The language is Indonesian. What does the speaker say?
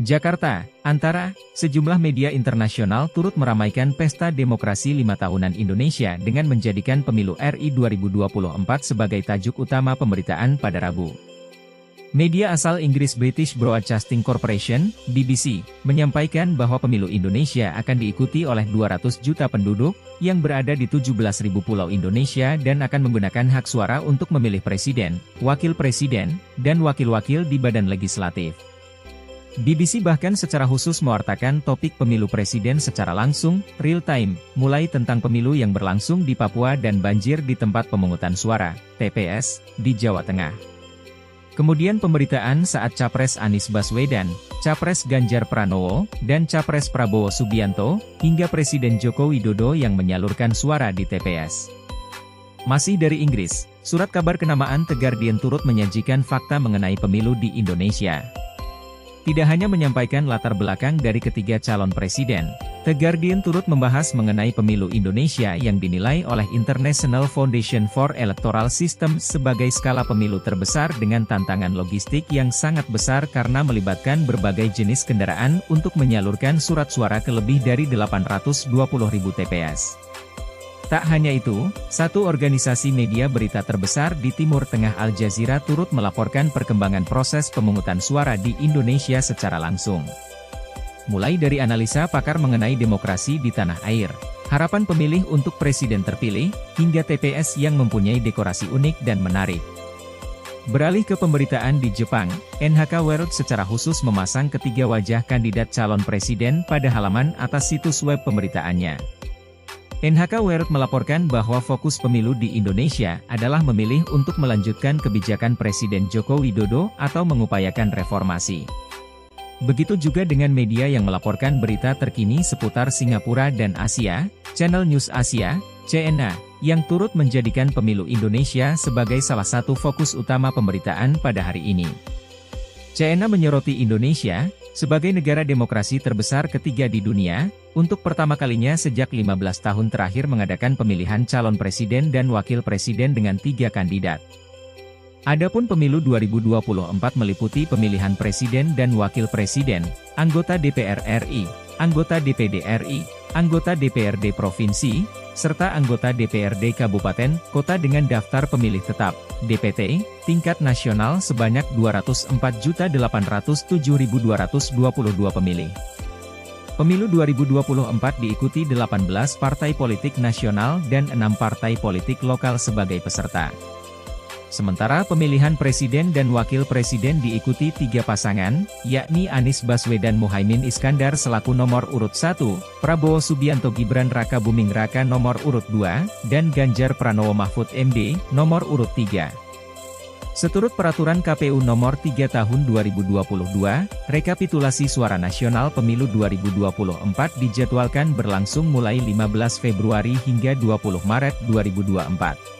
Jakarta, Antara, sejumlah media internasional turut meramaikan pesta demokrasi 5 tahunan Indonesia dengan menjadikan pemilu RI 2024 sebagai tajuk utama pemberitaan pada Rabu. Media asal Inggris British Broadcasting Corporation, BBC, menyampaikan bahwa pemilu Indonesia akan diikuti oleh 200 juta penduduk, yang berada di 17.000 pulau Indonesia dan akan menggunakan hak suara untuk memilih presiden, wakil presiden, dan wakil-wakil di badan legislatif. BBC bahkan secara khusus mewartakan topik pemilu presiden secara langsung, real time, mulai tentang pemilu yang berlangsung di Papua dan banjir di tempat pemungutan suara, TPS, di Jawa Tengah. Kemudian pemberitaan saat Capres Anies Baswedan, Capres Ganjar Pranowo, dan Capres Prabowo Subianto, hingga Presiden Joko Widodo yang menyalurkan suara di TPS. Masih dari Inggris, surat kabar kenamaan The Guardian turut menyajikan fakta mengenai pemilu di Indonesia. Tidak hanya menyampaikan latar belakang dari ketiga calon presiden, The Guardian turut membahas mengenai pemilu Indonesia yang dinilai oleh International Foundation for Electoral Systems sebagai skala pemilu terbesar dengan tantangan logistik yang sangat besar karena melibatkan berbagai jenis kendaraan untuk menyalurkan surat suara ke lebih dari 820.000 TPS. Tak hanya itu, satu organisasi media berita terbesar di Timur Tengah Al Jazeera turut melaporkan perkembangan proses pemungutan suara di Indonesia secara langsung. Mulai dari analisa pakar mengenai demokrasi di tanah air, harapan pemilih untuk presiden terpilih, hingga TPS yang mempunyai dekorasi unik dan menarik. Beralih ke pemberitaan di Jepang, NHK World secara khusus memasang ketiga wajah kandidat calon presiden pada halaman atas situs web pemberitaannya. NHK World melaporkan bahwa fokus pemilu di Indonesia adalah memilih untuk melanjutkan kebijakan Presiden Joko Widodo atau mengupayakan reformasi. Begitu juga dengan media yang melaporkan berita terkini seputar Singapura dan Asia, Channel News Asia, CNA, yang turut menjadikan pemilu Indonesia sebagai salah satu fokus utama pemberitaan pada hari ini. CNA menyoroti Indonesia, sebagai negara demokrasi terbesar ketiga di dunia, untuk pertama kalinya sejak 15 tahun terakhir mengadakan pemilihan calon presiden dan wakil presiden dengan 3 kandidat. Adapun pemilu 2024 meliputi pemilihan presiden dan wakil presiden, anggota DPR RI, anggota DPD RI, anggota DPRD Provinsi, serta anggota DPRD Kabupaten, Kota dengan daftar pemilih tetap, DPT, tingkat nasional sebanyak 204.807.222 pemilih. Pemilu 2024 diikuti 18 partai politik nasional dan 6 partai politik lokal sebagai peserta. Sementara pemilihan presiden dan wakil presiden diikuti 3 pasangan, yakni Anies Baswedan Muhaimin Iskandar selaku nomor urut 1, Prabowo Subianto Gibran Raka Buming Raka nomor urut 2, dan Ganjar Pranowo Mahfud MD, nomor urut 3. Seturut Peraturan KPU Nomor 3 Tahun 2022, rekapitulasi suara nasional pemilu 2024 dijadwalkan berlangsung mulai 15 Februari hingga 20 Maret 2024.